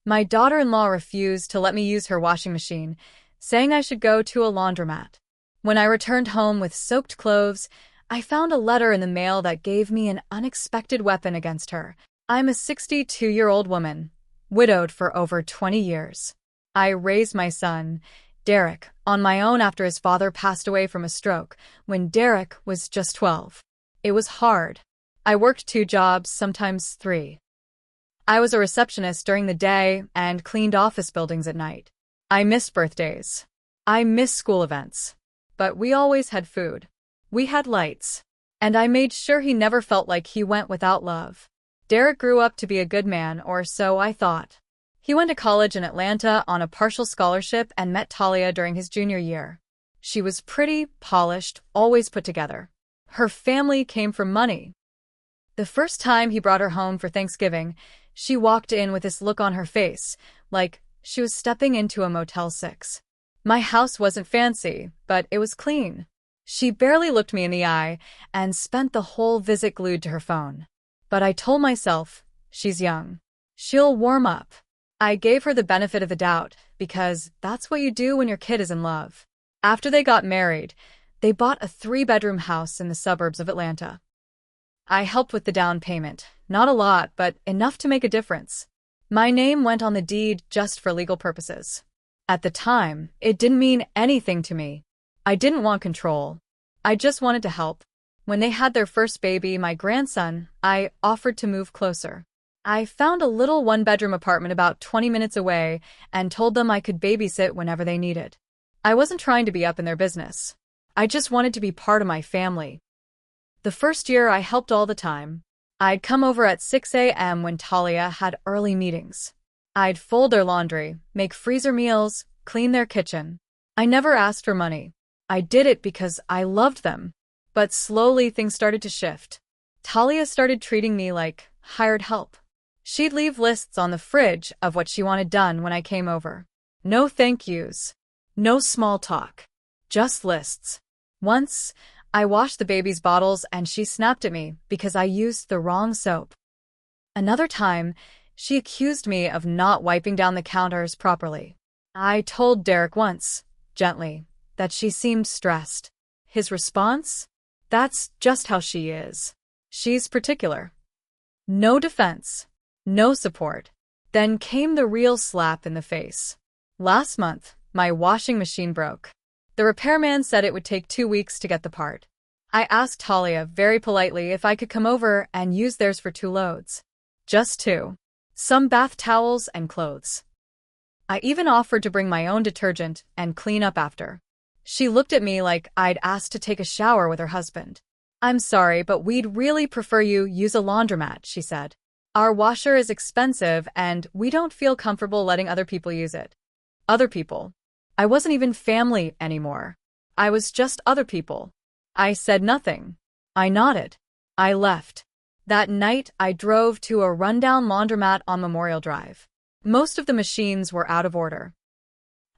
My daughter-in-law refused to let me use her washing machine, saying I should go to a laundromat. When I returned home with soaked clothes, I found a letter in the mail that gave me an unexpected weapon against her. I'm a 62-year-old woman, widowed for over 20 years. I raised my son, Derek, on my own after his father passed away from a stroke when Derek was just 12. It was hard. I worked 2 jobs, sometimes 3. I was a receptionist during the day and cleaned office buildings at night. I missed birthdays. I missed school events. But we always had food. We had lights. And I made sure he never felt like he went without love. Derek grew up to be a good man, or so I thought. He went to college in Atlanta on a partial scholarship and met Talia during his junior year. She was pretty, polished, always put together. Her family came from money. The first time he brought her home for Thanksgiving, she walked in with this look on her face, like she was stepping into a Motel 6. My house wasn't fancy, but it was clean. She barely looked me in the eye and spent the whole visit glued to her phone. But I told myself, she's young. She'll warm up. I gave her the benefit of the doubt, because that's what you do when your kid is in love. After they got married, they bought a 3-bedroom house in the suburbs of Atlanta. I helped with the down payment, not a lot, but enough to make a difference. My name went on the deed just for legal purposes. At the time, it didn't mean anything to me. I didn't want control. I just wanted to help. When they had their first baby, my grandson, I offered to move closer. I found a little 1-bedroom apartment about 20 minutes away and told them I could babysit whenever they needed. I wasn't trying to be up in their business. I just wanted to be part of my family. The first year I helped all the time. I'd come over at 6 a.m. when Talia had early meetings. I'd fold their laundry, make freezer meals, clean their kitchen. I never asked for money. I did it because I loved them. But slowly things started to shift. Talia started treating me like hired help. She'd leave lists on the fridge of what she wanted done when I came over. No thank yous. No small talk. Just lists. Once, I washed the baby's bottles and she snapped at me because I used the wrong soap. Another time, she accused me of not wiping down the counters properly. I told Derek once, gently, that she seemed stressed. His response? That's just how she is. She's particular. No defense. No support. Then came the real slap in the face. Last month, my washing machine broke. The repairman said it would take 2 weeks to get the part. I asked Talia very politely if I could come over and use theirs for 2 loads. Just 2. Some bath towels and clothes. I even offered to bring my own detergent and clean up after. She looked at me like I'd asked to take a shower with her husband. I'm sorry, but we'd really prefer you use a laundromat, she said. Our washer is expensive and we don't feel comfortable letting other people use it. Other people. I wasn't even family anymore. I was just other people. I said nothing. I nodded. I left. That night, I drove to a rundown laundromat on Memorial Drive. Most of the machines were out of order.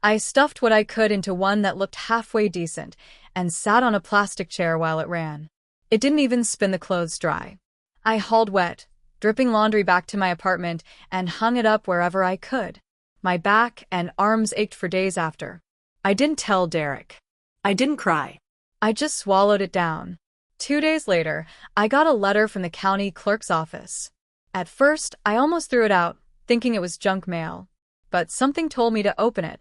I stuffed what I could into one that looked halfway decent and sat on a plastic chair while it ran. It didn't even spin the clothes dry. I hauled wet, dripping laundry back to my apartment and hung it up wherever I could. My back and arms ached for days after. I didn't tell Derek. I didn't cry. I just swallowed it down. 2 days later, I got a letter from the county clerk's office. At first, I almost threw it out, thinking it was junk mail. But something told me to open it.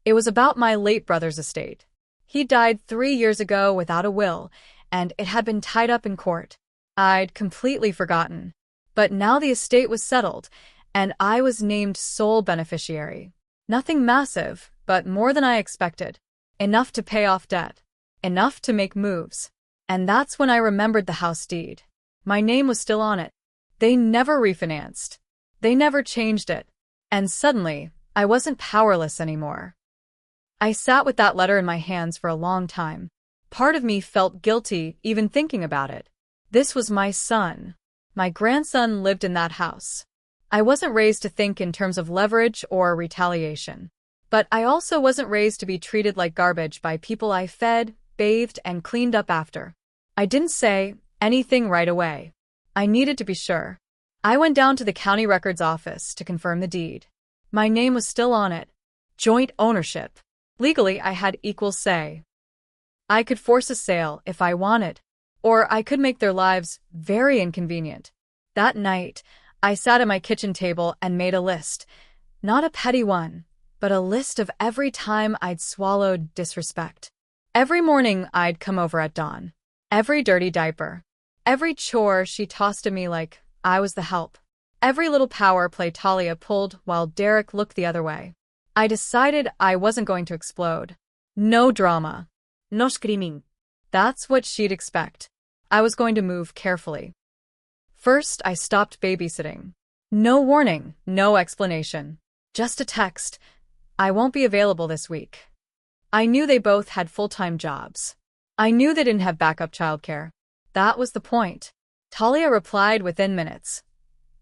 It was about my late brother's estate. He died 3 years ago without a will, and it had been tied up in court. I'd completely forgotten. But now the estate was settled, and I was named sole beneficiary. Nothing massive, but more than I expected. Enough to pay off debt. Enough to make moves. And that's when I remembered the house deed. My name was still on it. They never refinanced. They never changed it. And suddenly, I wasn't powerless anymore. I sat with that letter in my hands for a long time. Part of me felt guilty even thinking about it. This was my son. My grandson lived in that house. I wasn't raised to think in terms of leverage or retaliation. But I also wasn't raised to be treated like garbage by people I fed, bathed, and cleaned up after. I didn't say anything right away. I needed to be sure. I went down to the county records office to confirm the deed. My name was still on it. Joint ownership. Legally, I had equal say. I could force a sale if I wanted, or I could make their lives very inconvenient. That night, I sat at my kitchen table and made a list. Not a petty one, but a list of every time I'd swallowed disrespect. Every morning I'd come over at dawn. Every dirty diaper. Every chore she tossed to me like I was the help. Every little power play Talia pulled while Derek looked the other way. I decided I wasn't going to explode. No drama. No screaming. That's what she'd expect. I was going to move carefully. First, I stopped babysitting. No warning, no explanation. Just a text. I won't be available this week. I knew they both had full-time jobs. I knew they didn't have backup childcare. That was the point. Talia replied within minutes.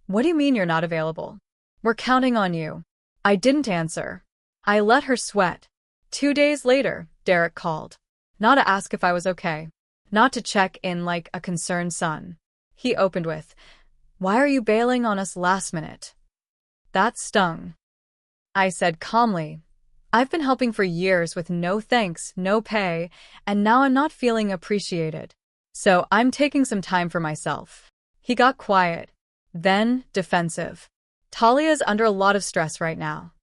What do you mean you're not available? We're counting on you. I didn't answer. I let her sweat. 2 days later, Derek called. Not to ask if I was okay. Not to check in like a concerned son. He opened with, "Why are you bailing on us last minute?" That stung. I said calmly, "I've been helping for years with no thanks, no pay, and now I'm not feeling appreciated. So I'm taking some time for myself." He got quiet, then defensive. Talia's under a lot of stress right now.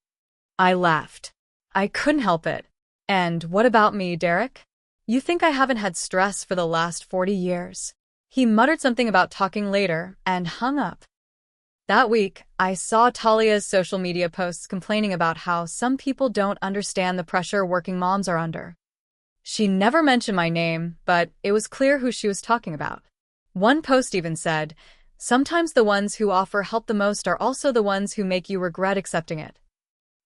I laughed. I couldn't help it. And what about me, Derek? You think I haven't had stress for the last 40 years? He muttered something about talking later and hung up. That week, I saw Talia's social media posts complaining about how some people don't understand the pressure working moms are under. She never mentioned my name, but it was clear who she was talking about. One post even said, "Sometimes the ones who offer help the most are also the ones who make you regret accepting it."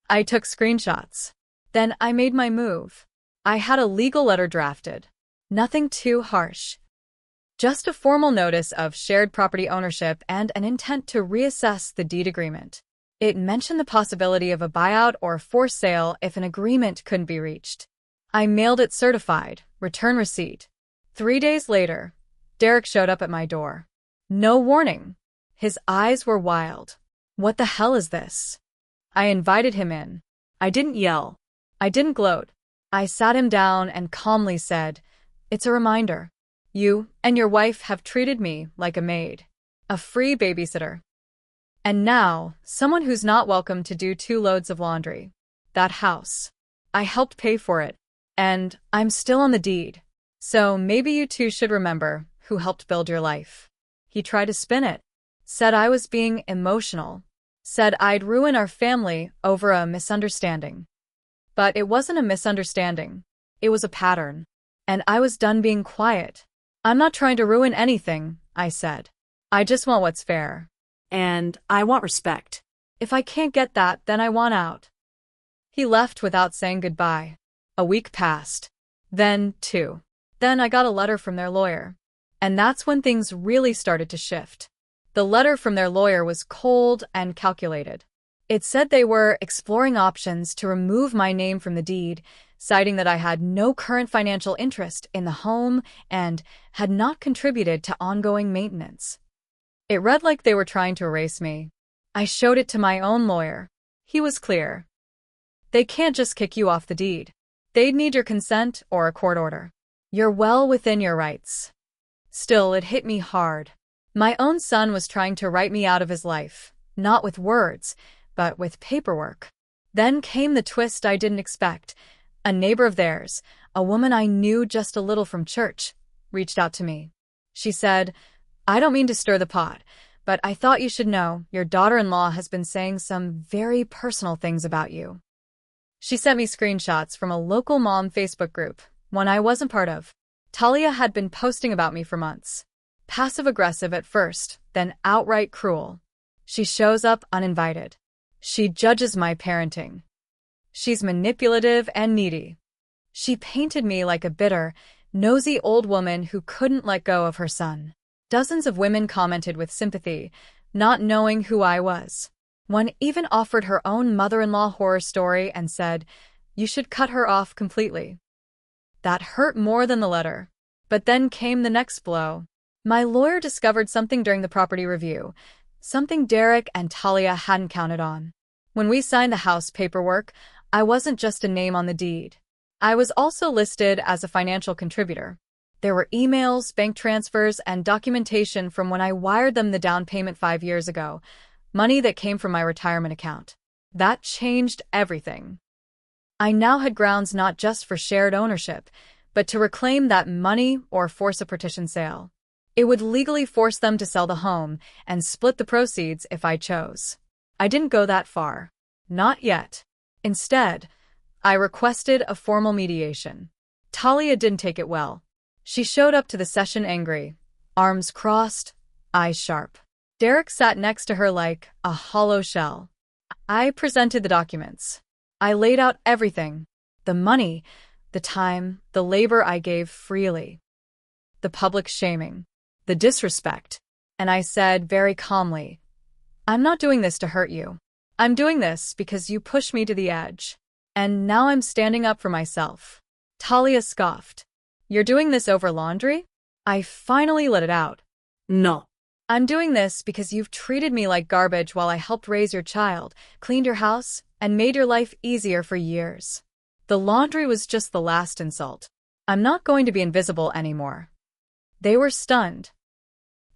I took screenshots. Then I made my move. I had a legal letter drafted. Nothing too harsh. Just a formal notice of shared property ownership and an intent to reassess the deed agreement. It mentioned the possibility of a buyout or forced sale if an agreement couldn't be reached. I mailed it certified, return receipt. 3 days later, Derek showed up at my door. No warning. His eyes were wild. What the hell is this? I invited him in. I didn't yell. I didn't gloat. I sat him down and calmly said, "It's a reminder. You and your wife have treated me like a maid, a free babysitter. And now, someone who's not welcome to do 2 loads of laundry. That house. I helped pay for it. And I'm still on the deed. So maybe you two should remember who helped build your life." He tried to spin it. Said I was being emotional. Said I'd ruin our family over a misunderstanding. But it wasn't a misunderstanding. It was a pattern. And I was done being quiet. "I'm not trying to ruin anything," I said. "I just want what's fair. And I want respect. If I can't get that, then I want out." He left without saying goodbye. A week passed. Then 2. Then I got a letter from their lawyer. And that's when things really started to shift. The letter from their lawyer was cold and calculated. It said they were exploring options to remove my name from the deed, citing that I had no current financial interest in the home and had not contributed to ongoing maintenance. It read like they were trying to erase me. I showed it to my own lawyer. He was clear. They can't just kick you off the deed. They'd need your consent or a court order. You're well within your rights. Still, it hit me hard. My own son was trying to write me out of his life, not with words, but with paperwork. Then came the twist I didn't expect. A neighbor of theirs, a woman I knew just a little from church, reached out to me. She said, "I don't mean to stir the pot, but I thought you should know your daughter-in-law has been saying some very personal things about you." She sent me screenshots from a local mom Facebook group, one I wasn't part of. Talia had been posting about me for months. Passive-aggressive at first, then outright cruel. She shows up uninvited. She judges my parenting. She's manipulative and needy. She painted me like a bitter, nosy old woman who couldn't let go of her son. Dozens of women commented with sympathy, not knowing who I was. One even offered her own mother-in-law horror story and said, "You should cut her off completely." That hurt more than the letter. But then came the next blow. My lawyer discovered something during the property review, something Derek and Talia hadn't counted on. When we signed the house paperwork, I wasn't just a name on the deed. I was also listed as a financial contributor. There were emails, bank transfers, and documentation from when I wired them the down payment 5 years ago, money that came from my retirement account. That changed everything. I now had grounds not just for shared ownership, but to reclaim that money or force a partition sale. It would legally force them to sell the home and split the proceeds if I chose. I didn't go that far. Not yet. Instead, I requested a formal mediation. Talia didn't take it well. She showed up to the session angry, arms crossed, eyes sharp. Derek sat next to her like a hollow shell. I presented the documents. I laid out everything: the money, the time, the labor I gave freely, the public shaming, the disrespect. And I said very calmly, "I'm not doing this to hurt you. I'm doing this because you pushed me to the edge. And now I'm standing up for myself." Talia scoffed. "You're doing this over laundry?" I finally let it out. No. "I'm doing this because you've treated me like garbage while I helped raise your child, cleaned your house, and made your life easier for years. The laundry was just the last insult. I'm not going to be invisible anymore." They were stunned.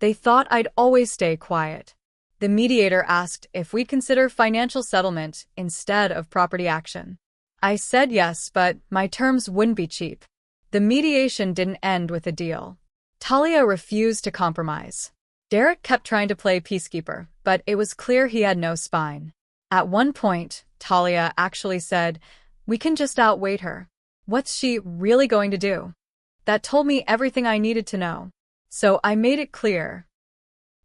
They thought I'd always stay quiet. The mediator asked if we'd consider financial settlement instead of property action. I said yes, but my terms wouldn't be cheap. The mediation didn't end with a deal. Talia refused to compromise. Derek kept trying to play peacekeeper, but it was clear he had no spine. At one point, Talia actually said, "We can just outweight her. What's she really going to do?" That told me everything I needed to know. So I made it clear.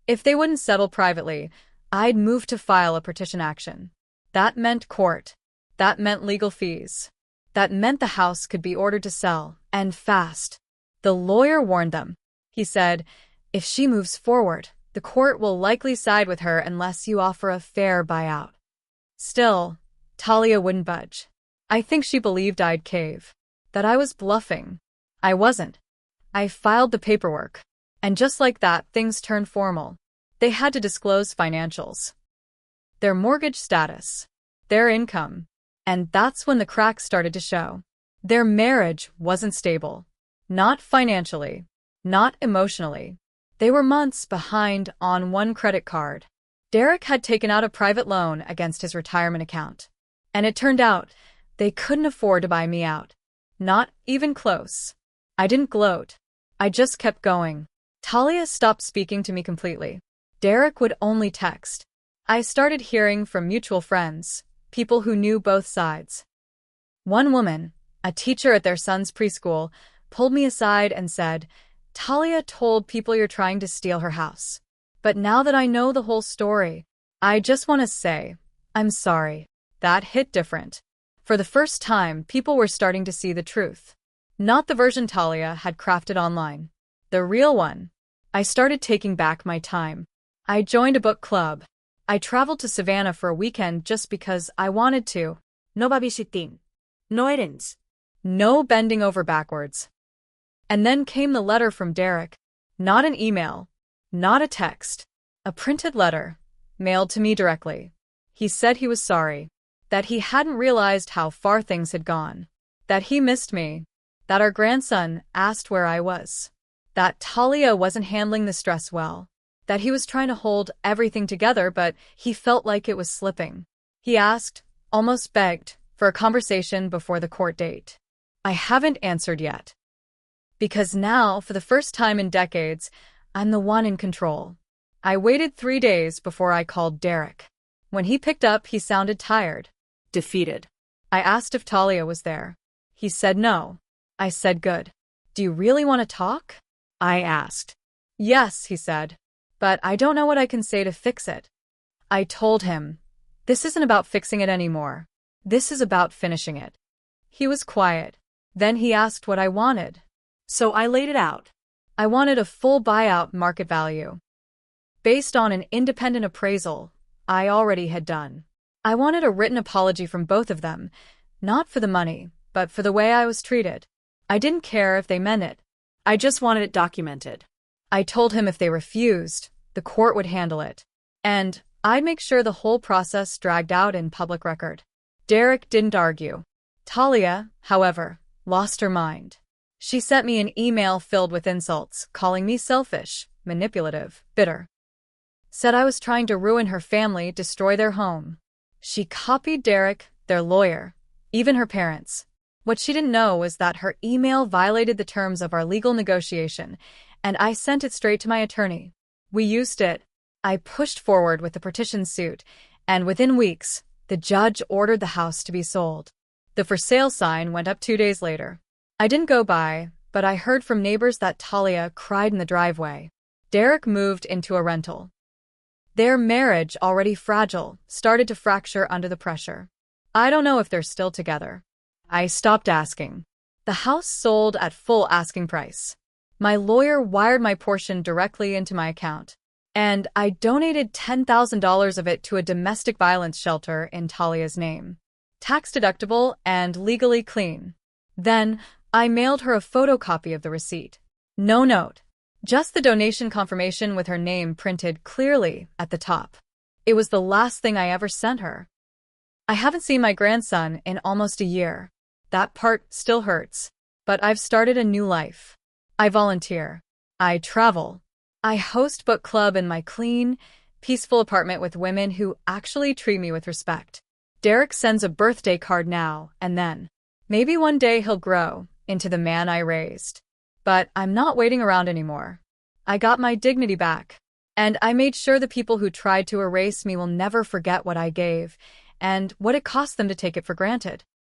If they wouldn't settle privately, I'd move to file a partition action. That meant court. That meant legal fees. That meant the house could be ordered to sell, and fast. The lawyer warned them. He said, "If she moves forward, the court will likely side with her unless you offer a fair buyout." Still, Talia wouldn't budge. I think she believed I'd cave. That I was bluffing. I wasn't. I filed the paperwork. And just like that, things turned formal. They had to disclose financials. Their mortgage status. Their income. And that's when the cracks started to show. Their marriage wasn't stable. Not financially. Not emotionally. They were months behind on one credit card. Derek had taken out a private loan against his retirement account. And it turned out they couldn't afford to buy me out. Not even close. I didn't gloat. I just kept going. Talia stopped speaking to me completely. Derek would only text. I started hearing from mutual friends, people who knew both sides. One woman, a teacher at their son's preschool, pulled me aside and said, "Talia told people you're trying to steal her house. But now that I know the whole story, I just want to say, I'm sorry." That hit different. For the first time, people were starting to see the truth. Not the version Talia had crafted online. The real one. I started taking back my time. I joined a book club. I traveled to Savannah for a weekend just because I wanted to. No babysitting. No errands. No bending over backwards. And then came the letter from Derek. Not an email. Not a text. A printed letter. Mailed to me directly. He said he was sorry. That he hadn't realized how far things had gone. That he missed me. That our grandson asked where I was. That Talia wasn't handling the stress well. That he was trying to hold everything together, but he felt like it was slipping. He asked, almost begged, for a conversation before the court date. I haven't answered yet. Because now, for the first time in decades, I'm the one in control. I waited 3 days before I called Derek. When he picked up, he sounded tired. Defeated. I asked if Talia was there. He said no. I said good. "Do you really want to talk?" I asked. "Yes," he said. "But I don't know what I can say to fix it." I told him, "This isn't about fixing it anymore. This is about finishing it." He was quiet. Then he asked what I wanted. So I laid it out. I wanted a full buyout market value. Based on an independent appraisal I already had done. I wanted a written apology from both of them, not for the money, but for the way I was treated. I didn't care if they meant it. I just wanted it documented. I told him if they refused, the court would handle it. And I'd make sure the whole process dragged out in public record. Derek didn't argue. Talia, however, lost her mind. She sent me an email filled with insults, calling me selfish, manipulative, bitter. Said I was trying to ruin her family, destroy their home. She copied Derek, their lawyer, even her parents. What she didn't know was that her email violated the terms of our legal negotiation, and I sent it straight to my attorney. We used it. I pushed forward with the petition suit, and within weeks, the judge ordered the house to be sold. The for sale sign went up 2 days later. I didn't go by, but I heard from neighbors that Talia cried in the driveway. Derek moved into a rental. Their marriage, already fragile, started to fracture under the pressure. I don't know if they're still together. I stopped asking. The house sold at full asking price. My lawyer wired my portion directly into my account, and I donated $10,000 of it to a domestic violence shelter in Talia's name. Tax-deductible and legally clean. Then, I mailed her a photocopy of the receipt. No note. Just the donation confirmation with her name printed clearly at the top. It was the last thing I ever sent her. I haven't seen my grandson in almost a year. That part still hurts. But I've started a new life. I volunteer. I travel. I host book club in my clean, peaceful apartment with women who actually treat me with respect. Derek sends a birthday card now and then. Maybe one day he'll grow into the man I raised. But I'm not waiting around anymore. I got my dignity back. And I made sure the people who tried to erase me will never forget what I gave and what it cost them to take it for granted.